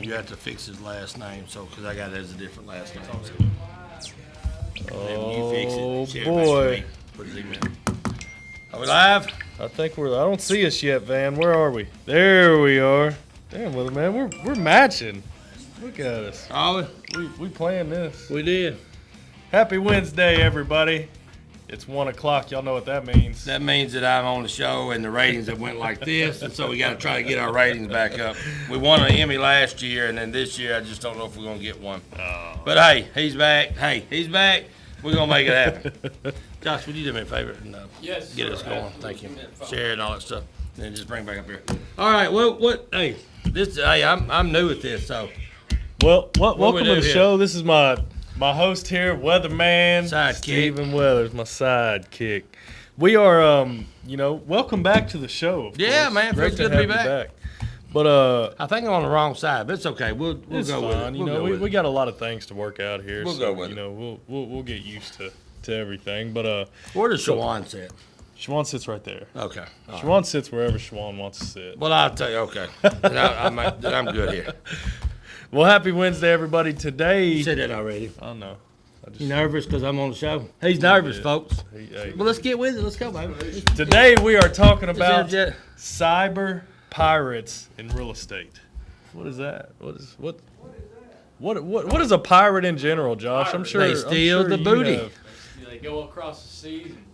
You have to fix his last name, because I got it as a different last name. Oh, you fix it. Share boy. Put his email. Are we live? I think I don't see us yet, Van. Where are we? There we are. Damn, well, man, we're matching. Look at us. Are We playing this. we? We did. Happy Wednesday, everybody. It's 1 o'clock. Y'all know what that means. That means that I'm on the show and the ratings have went like this, and so we got to try to get our ratings back up. We won an Emmy last year, and then this year I just don't know if we're going to get one. Oh. But hey, he's back. We're going to make it happen. Josh, would you do me a favor and Yes, get sir, us going? absolutely. Thank you. Share and all that stuff. And then just bring it back up here. All right. Well, I'm new at this, so. Well, we welcome do to the here? show. This is my host here, Weatherman. Sidekick. Stephen Weathers, my sidekick. We are, welcome back to the show. Of Yeah, course. man, Great feels good to have be you back. But I think I'm on the wrong side, but it's okay. We'll it's go with it. fine. We'll go with We it. got a lot of things to work out here. We'll so, go with it. We'll get used to everything. But Where does Shawan sit? Shawan sits right there. Okay. All right. Shawan sits wherever Shawan wants to sit. Well, I'll tell you. Okay. Then I'm good here. Well, happy Wednesday, everybody. Today, You said that already. I don't know. You nervous because I'm on the show? He's nervous, folks. Hey. Well, let's get with it. Let's go, baby. Today we are talking about Jet. cyber pirates in real estate. What is that? What is a pirate in general, Josh? I'm sure They steal I'm sure the you booty. have- They go across the seas and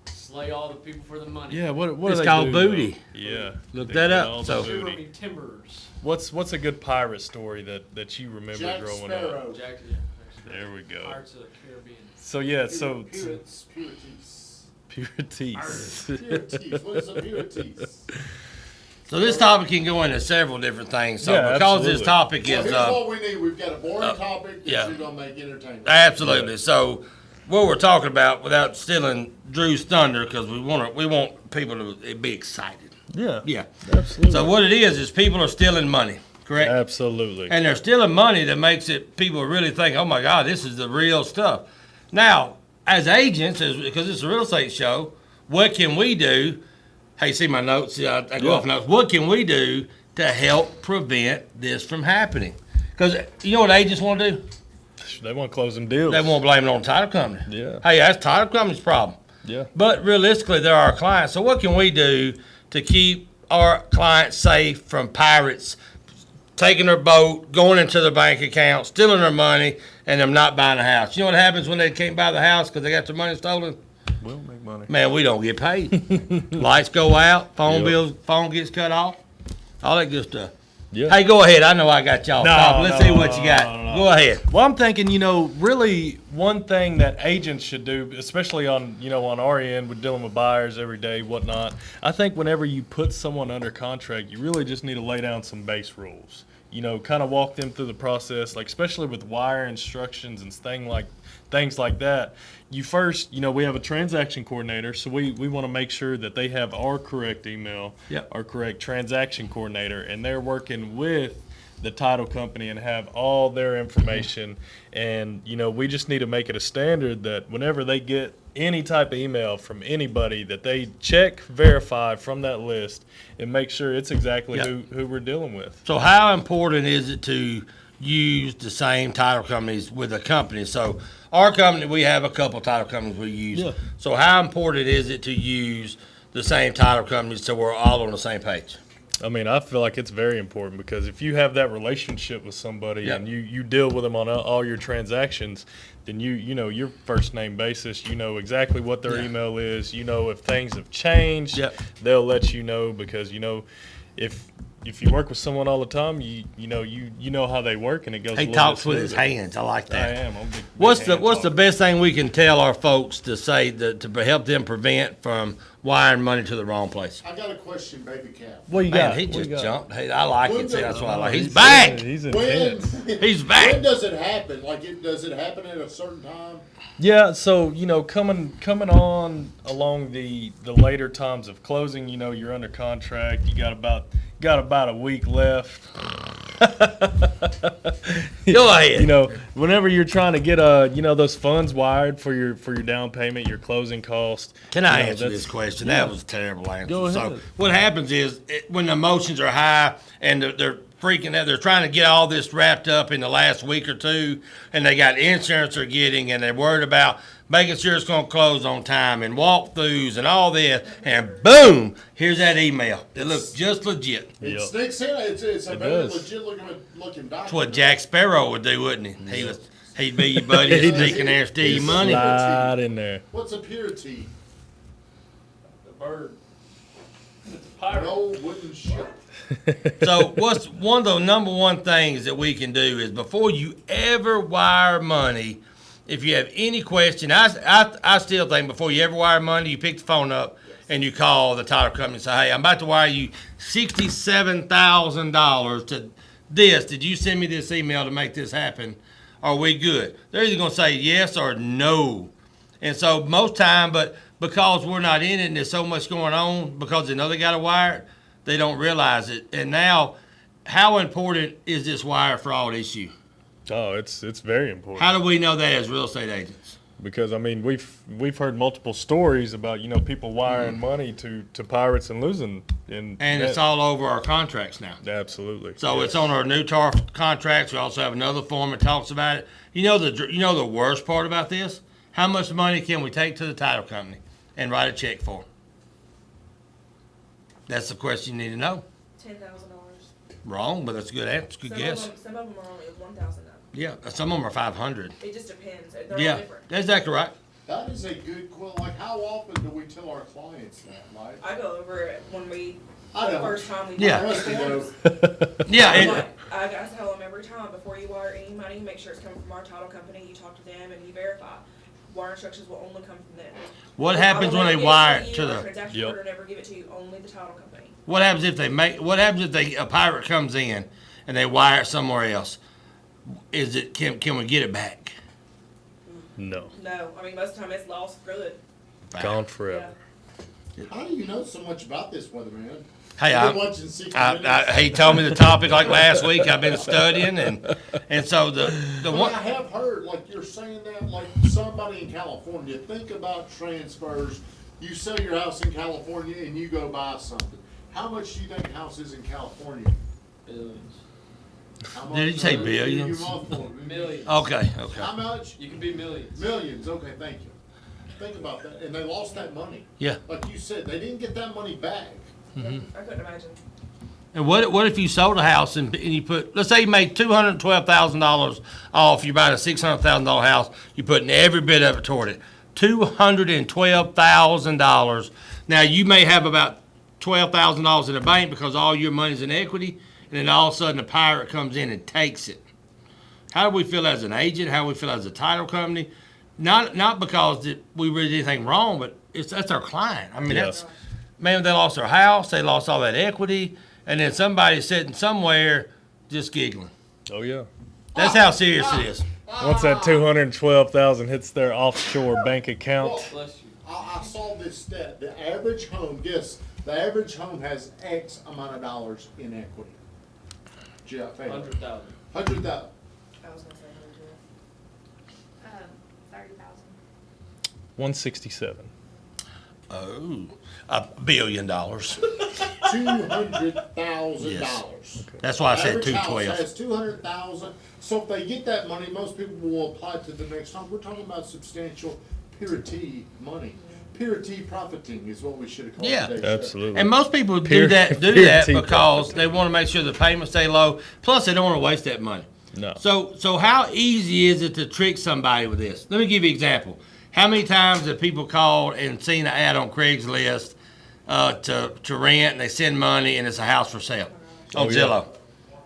slay all the people for the money. Yeah, what It's do they called do, booty. though? Yeah. Look They that get up, all the so- booty. Shivering timbers. What's a good pirate story that you remember Jack growing Sparrow. up? Jack, There we go. Pirates of the Caribbean. So yeah, so Purities. purities. Purities. What is a purities? So this topic can go into several different things. So Yeah, because this absolutely. topic So is here's what we need. We've got a boring topic that yeah. you're going to make entertaining. absolutely. So what we're talking about, without stealing Drew's thunder, because we want people to be excited. Yeah. Yeah. Absolutely. So what it is people are stealing money, correct? Absolutely. And they're stealing money that makes it people really think, oh my God, this is the real stuff. Now, as agents, because it's a real estate show, what can we do? Hey, see my notes? I go off notes. What can we do to help prevent this from happening? Because you know what agents want to do? They want to close them deals. They want to blame it on the title company. Yeah. Hey, that's title company's problem. Yeah. But realistically, they're our clients. So what can we do to keep our clients safe from pirates taking their boat, going into their bank account, stealing their money, and them not buying a house? You know what happens when they can't buy the house because they got their money stolen? We'll make money. Man, we don't get paid. Lights go out, Yep. phone gets cut off, all that good stuff. Yeah. Hey, go ahead. I know I got y'all. No, talking. Let's no, see what you got. no. Go ahead. Well, I'm thinking, really one thing that agents should do, especially on our end, we're dealing with buyers every day, whatnot. I think whenever you put someone under contract, you really just need to lay down some base rules. Kind of walk them through the process, like especially with wire instructions and things like that. You first, we have a transaction coordinator, so we want to make sure that they have our correct email, Yep. our correct transaction coordinator, and they're working with the title company and have all their information. And we just need to make it a standard that whenever they get any type of email from anybody, that they check, verify from that list, and make sure it's exactly Yep. who we're dealing with. So how important is it to use the same title companies with a company? So our company, we have a couple title companies we use. Yeah. So how important is it to use the same title companies so we're all on the same page? I mean, I feel like it's very important because if you have that relationship with somebody Yep. and you deal with them on all your transactions, then you know your first name basis, you know exactly what their Yeah. email is, if things have changed, Yep. they'll let you know because if you work with someone all the time, you know how they work and it goes. He a little talks bit with his smoother. hands. I like I that. am. I'm a big What's hand the talker. best thing we can tell our folks to say to help them prevent from wiring money to the wrong place? I got a question, baby cat. What you Man, got? he What just you got? jumped. Hey, I like When it. See, the- that's why I like. Oh, He's back. He's When, intense. He's back. when does it happen? Does it happen at a certain time? Yeah, so coming on along the later times of closing, you're under contract. You got about a week left. Go ahead. Whenever you're trying to get those funds wired for your down payment, your closing cost. Can I you know, answer that's- this question? yeah. That was a terrible answer. Go So ahead. what happens is when the emotions are high and they're freaking out. They're trying to get all this wrapped up in the last week or two, and they got insurance they're getting, and they're worried about making sure it's going to close on time and walkthroughs and all this. And boom, here's that email. It looks just legit. It Yep. sneaks in. It's a It very does. legit looking document. That's what Jack Sparrow would do, wouldn't he? He'd be your buddy sneaking there, steal your money. Slide in there. What's a purity? The bird. It's a An pirate. old wooden ship. So what's one of the number one things that we can do is before you ever wire money, if you have any question, I still think before you ever wire money, you pick the phone up and you call the title company and say, hey, I'm about to wire you $67,000 to this. Did you send me this email to make this happen? Are we good? They're either going to say yes or no. And so most time, but because we're not in it and there's so much going on because they know they got to wire it, they don't realize it. And now, how important is this wire fraud issue? Oh, it's very important. How do we know that as real estate agents? Because I mean, we've heard multiple stories about people wiring money to pirates and losing. And it's all over our contracts now. Absolutely. So it's on our new TAR contracts. We also have another form that talks about it. You know the worst part about this? How much money can we take to the title company and write a check for? That's the question you need to know. $10,000. Wrong, but that's a good answer. Good guess. Some of them are only 1,000 though. Yeah, some of them are 500. It just depends. They're all Yeah, different. that's exactly right. That is a good quote. Like, how often do we tell our clients that? Like, I go over it when we I the don't. first time we Yeah. do Trust me, forms. Yeah, I'm and, like, I gotta tell them every time before you wire any money, make sure it's coming from our title company. You talk to them and you verify. Wire instructions will only come from them. what I happens will when never they give wire to it you, to our the? transaction Yep. order never give it to you. Only the title company. What happens if a pirate comes in and they wire it somewhere else? Can we get it back? No, No, I mean most of the time it's lost for good. gone Yeah. forever. How do you know so much about this, weatherman? Hey, I've been watching 60 Minutes. he told me the topic like last week. I've been studying and so the But one. I have heard, like you're saying that, like somebody in California, think about transfers. You sell your house in California and you go buy something. How much do you think a house is in California? Billions. How Did he much say are billions? you off for? Millions. Okay. How much? You can be millions. Millions. Okay, thank you. Think about that. And they lost that money. Yeah. Like you said, they didn't get that money back. I couldn't imagine. And what if you sold a house and you put, let's say you made $212,000 off, you're buying a $600,000 house, you're putting every bit of it toward it. $212,000. Now you may have about $12,000 in the bank because all your money's in equity, and then all of a sudden a pirate comes in and takes it. How do we feel as an agent? How do we feel as a title company? Not because we really did anything wrong, but that's our client. I mean, Yeah. that's, man, they lost their house, they lost all that equity, and then somebody's sitting somewhere just giggling. Oh yeah. That's how serious it is. Once that 212,000 hits their offshore bank account, Bless you. I saw this stat. The average home, guess, the average home has X amount of dollars in equity. Jeff, 100,000. 100,000. I was gonna say 30,000. 167. Oh, $1 billion. $200,000. That's why I said Average house 212. has 200,000. So if they get that money, most people will apply to the next home. We're talking about substantial purity money. Purity profiting is what we should have called Yeah. today's show. Absolutely. And most people do Pure- that pure tea because profit. they want to make sure the payments stay low. Plus, they don't want to waste that money. No. So how easy is it to trick somebody with this? Let me give you an example. How many times have people called and seen an ad on Craigslist to rent, and they send money, and it's a house for sale on Oh, yeah. Zillow?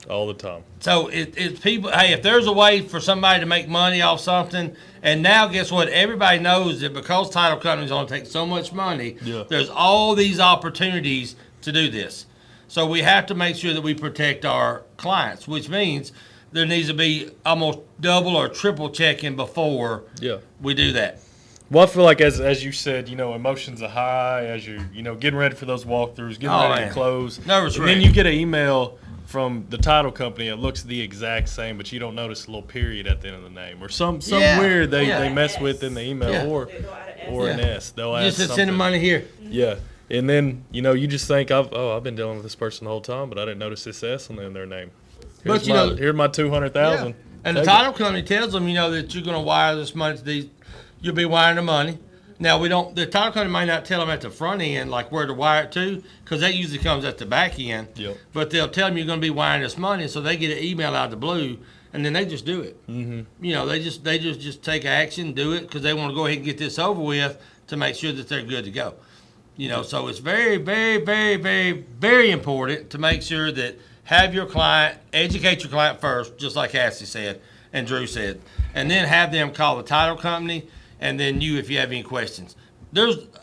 All the time. So it's people. Hey, if there's a way for somebody to make money off something, and now guess what? Everybody knows that because title companies only take so much money, Yeah. there's all these opportunities to do this. So we have to make sure that we protect our clients, which means there needs to be almost double or triple checking before Yeah. we do that. Well, I feel like as you said, emotions are high as you're, getting ready for those walkthroughs, getting Oh, ready man. to close. Nervous and wreck. then you get an email from the title company. It looks the exact same, but you don't notice a little period at the end of the name or some Yeah. weird they Yeah. mess with in the email Yeah. or They'll add an S. or an Yeah. S. They'll add Just to something. send the money here. Yeah. And then, you just think, I've been dealing with this person the whole time, but I didn't notice this S on the end of their name. But, you know, here's my 200,000. And the title company tells them, you know, that you're going to wire this money to these. You'll be wiring the money. Now, the title company might not tell them at the front end, like where to wire it to, because that usually comes at the back end. Yep. But they'll tell them you're going to be wiring this money, so they get an email out of the blue, and then they just do it. Mm-hmm. You know, they just take action, do it, because they want to go ahead and get this over with to make sure that they're good to go. You know, so it's very, very, very, very, very important to make sure that have your client, educate your client first, just like Cassie said and Drew said, and then have them call the title company, and then you if you have any questions.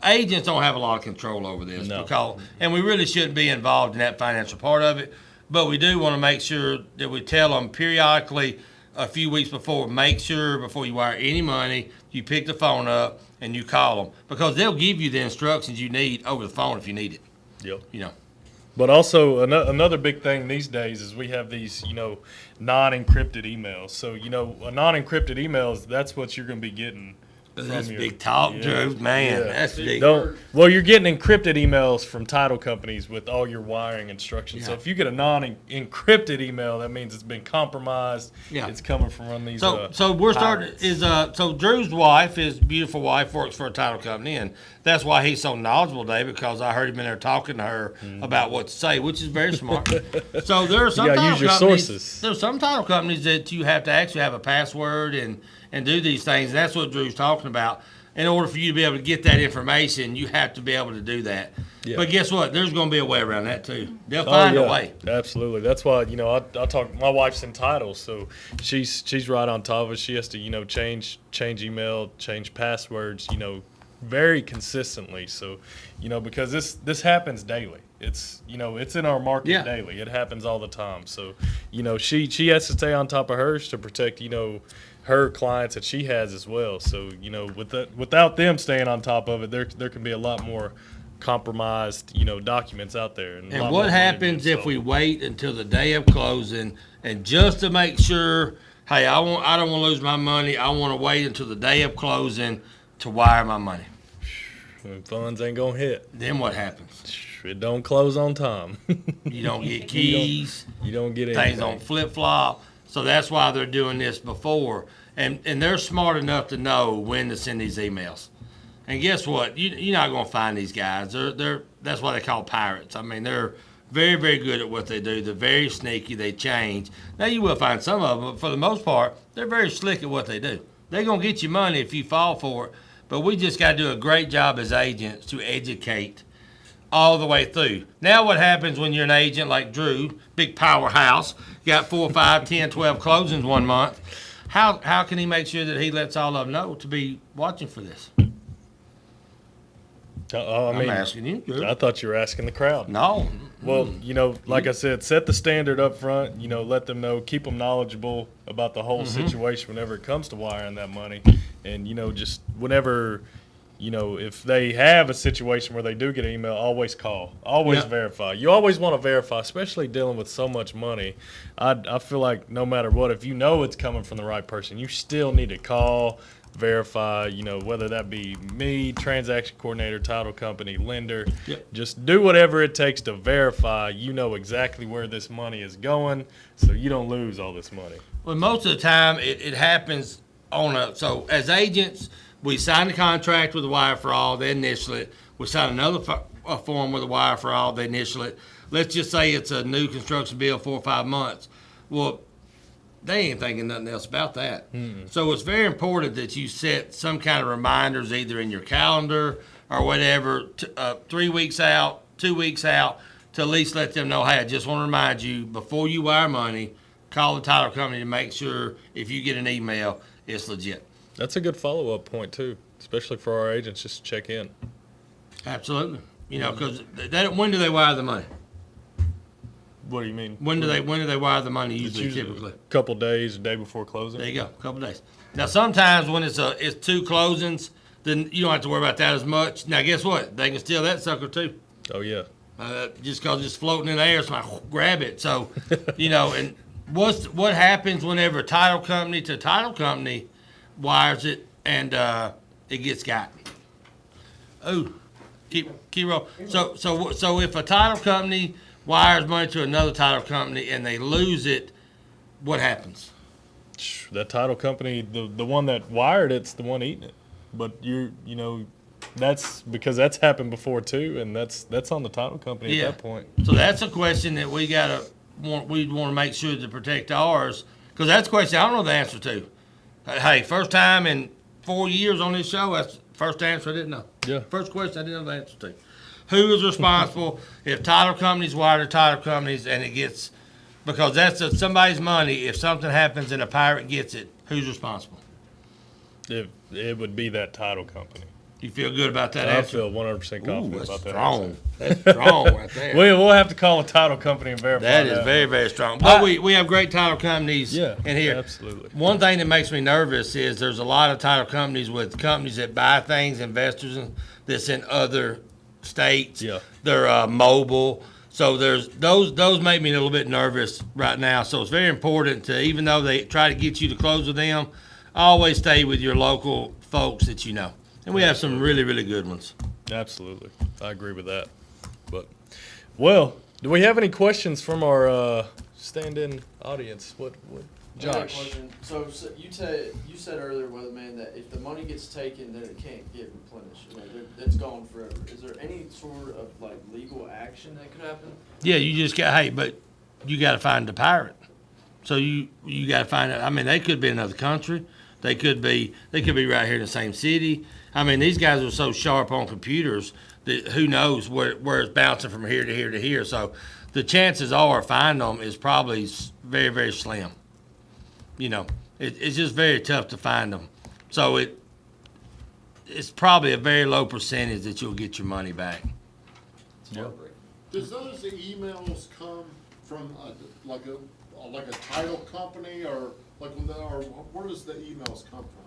Agents don't have a lot of control over this, because, and we really shouldn't be involved in that financial part of it, but we do want to make sure that we tell them periodically a few weeks before, make sure before you wire any money, you pick the phone up and you call them, because they'll give you the instructions you need over the phone if you need it. Yep. You know. But also another big thing these days is we have these, you know, non-encrypted emails. So, you know, a non-encrypted emails, that's what you're going to be getting. That's big talk, Drew. Man, that's big. Well, you're getting encrypted emails from title companies with all your wiring instructions. So if you get a non-encrypted email, that means it's been compromised. Yeah. It's coming from one of these. So we're starting. So Drew's wife, his beautiful wife, works for a title company, and that's why he's so knowledgeable today, because I heard him in there talking to her about what to say, which is very smart. So there are some title use your companies. sources. There's some title companies that you have to actually have a password and do these things. And that's what Drew's talking about. In order for you to be able to get that information, you have to be able to do that. Yeah. But guess what? There's going to be a way around that too. They'll find a way. Absolutely. That's why, you know, I talk. My wife's in titles, so she's right on top of it. She has to, you know, change email, change passwords, you know, very consistently. So, you know, because this happens daily. It's, you know, it's in our market daily. It happens all the time. So, you know, she has to stay on top of hers to protect, you know, her clients that she has as well. So, you know, without them staying on top of it, there can be a lot more compromised, you know, documents out there. And what happens if we wait until the day of closing, and just to make sure, hey, I don't want to lose my money, I want to wait until the day of closing to wire my money? When funds ain't gonna hit, then what happens? It don't close on time. You don't get keys. You don't get anything. Things don't flip flop. So that's why they're doing this before. And they're smart enough to know when to send these emails. And guess what? You're not going to find these guys. That's why they call pirates. I mean, they're very, very good at what they do. They're very sneaky. They change. Now, you will find some of them, but for the most part, they're very slick at what they do. They're going to get you money if you fall for it. But we just got to do a great job as agents to educate all the way through. Now what happens when you're an agent like Drew, big powerhouse, got 4, 5, 10, 12 closings one month? How can he make sure that he lets all of them know to be watching for this? I'm asking you, Drew. I thought you were asking the crowd. No. Well, you know, like I said, set the standard up front. You know, let them know, keep them knowledgeable about the whole situation whenever it comes to wiring that money. And, you know, just whenever, you know, if they have a situation where they do get an email, always call. Always verify. You always want to verify, especially dealing with so much money. I feel like no matter what, if you know it's coming from the right person, you still need to call, verify, you know, whether that be me, transaction coordinator, title company, lender. Just do whatever it takes to verify you know exactly where this money is going so you don't lose all this money. Well, most of the time it happens so as agents, we sign a contract with the wire for all, they initial it. We sign another form with the wire for all, they initial it. Let's just say it's a new construction bill, 4 or 5 months. Well, they ain't thinking nothing else about that. So it's very important that you set some kind of reminders either in your calendar or whatever, 3 weeks out, 2 weeks out, to at least let them know, hey, I just want to remind you, before you wire money, call the title company to make sure if you get an email, it's legit. That's a good follow-up point, too, especially for our agents, just to check in. Absolutely. You know, because when do they wire the money? What do you mean? When do they wire the money usually typically? A couple days, a day before closing. There you go, a couple days. Now sometimes when it's 2 closings, then you don't have to worry about that as much. Now guess what? They can steal that sucker too. Oh yeah. Just because it's floating in the air, so I grab it. So, you know, and what happens whenever title company to title company wires it and it gets got? Oh, keep roll. So if a title company wires money to another title company and they lose it, what happens? That title company, the one that wired it's the one eating it. But you know, that's because that's happened before too, and that's on the title company at that point. So that's a question that we want to make sure to protect ours, because that's a question I don't know the answer to. Hey, first time in 4 years on this show, that's the first answer I didn't know. Yeah. First question I didn't know the answer to. Who is responsible if title companies wire to title companies and it gets, because that's somebody's money. If something happens and a pirate gets it, who's responsible? It would be that title company. You feel good about that I answer? feel 100% confident Ooh, that's about that. strong. That's strong right there. We'll have to call a title company and verify That is very, very strong. But we have great title companies in here. Absolutely. One thing that makes me nervous is there's a lot of title companies with companies that buy things, investors that's in other states. Yeah. They're mobile. So there's those make me a little bit nervous right now. So it's very important to, even though they try to get you to close with them, always stay with your local folks that you know. And we have some really, really good ones. Absolutely. I agree with that. But, well, do we have any questions from our stand-in audience? What I got a Josh? question. So you said earlier, Weatherman, that if the money gets taken, then it can't get replenished. Like, it's gone forever. Is there any sort of like legal action that could happen? Yeah, you just got, but you got to find the pirate. So you got to find it. I mean, they could be in another country. They could be right here in the same city. I mean, these guys are so sharp on computers that who knows where it's bouncing from here to here to here. So the chances are finding them is probably very, very slim. You know, it's just very tough to find them. So it's probably a very low percentage that you'll get your money back. Yeah. Does those emails come from like a title company or like or where does the emails come from?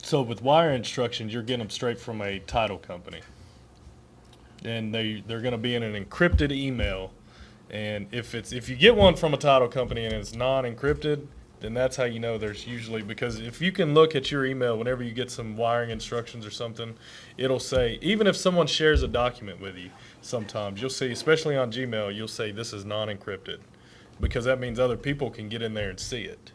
So with wire instructions, you're getting them straight from a title company. And they're going to be in an encrypted email. And if you get one from a title company and it's non-encrypted, then that's how you know there's usually, because if you can look at your email whenever you get some wiring instructions or something, it'll say, even if someone shares a document with you, sometimes you'll see, especially on Gmail, you'll say this is non-encrypted, because that means other people can get in there and see it.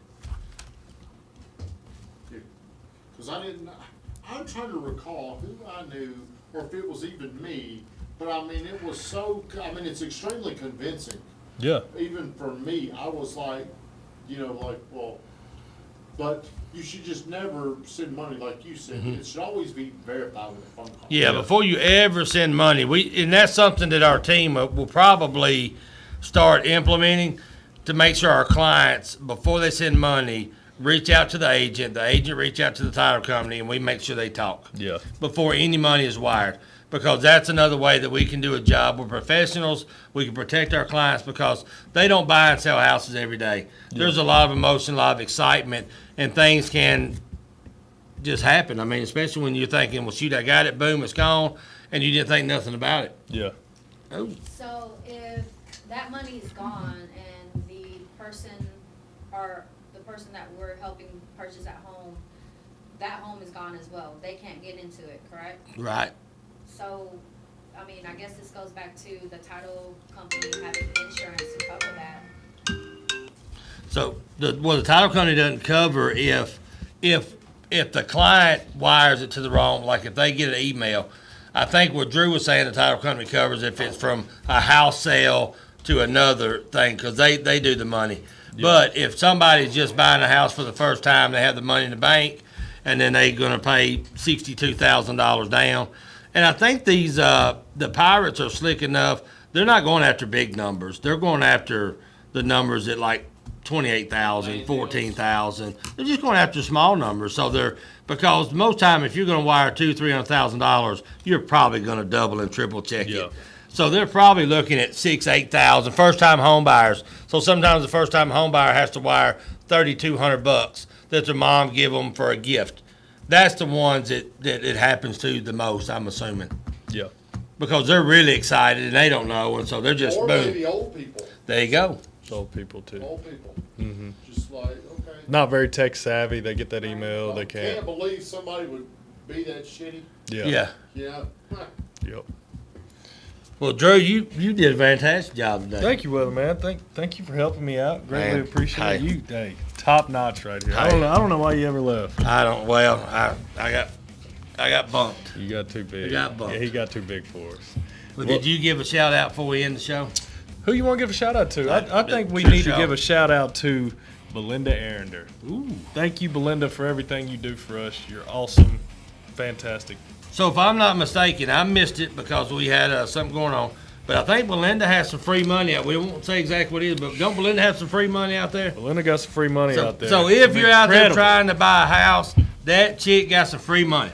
Because I'm trying to recall who I knew or if it was even me, but I mean, it was so, I mean, it's extremely convincing. Yeah. Even for me, I was like, well, but you should just never send money like you said. It should always be verified with a phone call. Yeah, before you ever send money, and that's something that our team will probably start implementing to make sure our clients, before they send money, reach out to the agent reach out to the title company, and we make sure they talk. Yeah. Before any money is wired. Because that's another way that we can do a job. We're professionals. We can protect our clients because they don't buy and sell houses every day. Yeah. There's a lot of emotion, a lot of excitement, and things can just happen. I mean, especially when you're thinking, well, shoot, I got it, boom, it's gone, and you didn't think nothing about it. Yeah. Oh. So if that money is gone and the person that we're helping purchase that home is gone as well. They can't get into it, correct? Right. So, I mean, I guess this goes back to the title company having insurance to cover that. So, the title company doesn't cover if the client wires it to the wrong, like if they get an email. I think what Drew was saying, the title company covers if it's from a house sale to another thing, because they do the money. Yeah. But if somebody's just buying a house for the first time, they have the money in the bank, and then they're going to pay $62,000 down. And I think these the pirates are slick enough. They're not going after big numbers. They're going after the numbers at like 28,000, 14,000. They're just going after small numbers. So because most time if you're going to wire $200,000-$300,000, you're probably going to double and triple check it. So they're probably looking at 6,000, 8,000 first-time home buyers. So sometimes the first-time home buyer has to wire $3,200 that their mom give them for a gift. That's the ones that it happens to the most, I'm assuming. Yeah. Because they're really excited and they don't know, and so they're just or boom. Maybe old people. There you go. Old people too. Old people. Mm-hmm. Just like, okay. Not very tech savvy. They get that email. They I can't. can't believe somebody would be that shitty. Yeah. Yeah. Yeah. Yep. Well, Drew, you did a fantastic job today. Thank you, Weatherman. Thank you for helping me out. Greatly Man, appreciate hey. you. Hey, top notch right here. Hey. I don't know why you ever left. I don't. Well, I got bumped. You got too big. You got bumped. Yeah, he got too big for us. Well, did you give a shout out before we end the show? Who you want to give a shout out to? I think we Sure, need to show. give a shout out to Belinda Arender. Ooh. Thank you, Belinda, for everything you do for us. You're awesome, fantastic. So if I'm not mistaken, I missed it because we had something going on. But I think Belinda has some free money out. We won't say exactly what it is, but don't Belinda have some free money out there? Belinda got some free money So, out there. so if Some you're out there incredible- trying to buy a house, that chick got some free money.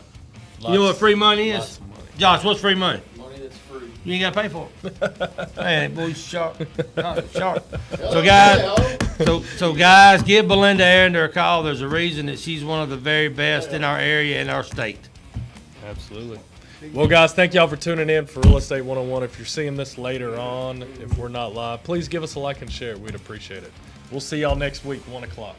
You know what Lots- free money is? lots of money. Josh, what's free money? Money that's free. You ain't got to pay for it. Man, boy, sharp. Sharp. So, guys, so guys, give Belinda Arender a call. There's a reason that she's one of the very best in our area and our state. Absolutely. Well, guys, thank y'all for tuning in for Real Estate 101. If you're seeing this later on, if we're not live, please give us a like and share. We'd appreciate it. We'll see y'all next week, 1 o'clock.